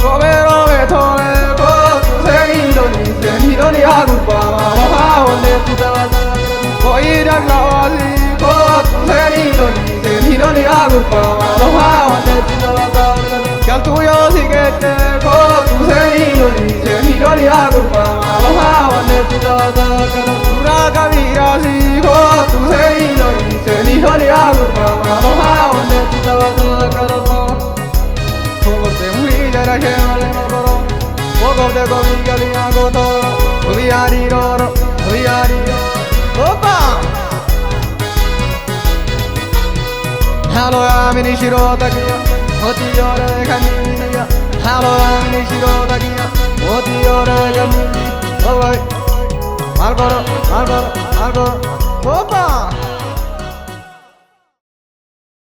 Robe, robe, aloha wande Canto yo sigete ko tu sei lo dice mi dori agurpa aloha wande Pura kavira si ko tu sei lo dice mi dori agurpa aloha wande Como te muy de la gente no coro Poco de comigali agoto Oviari roro Oviari Opa Hello amini shiro takiya Moti yore kaminiya Hello amini shiro takiya Moti yore kaminiya Oh boy Malboro Malboro Malboro Opa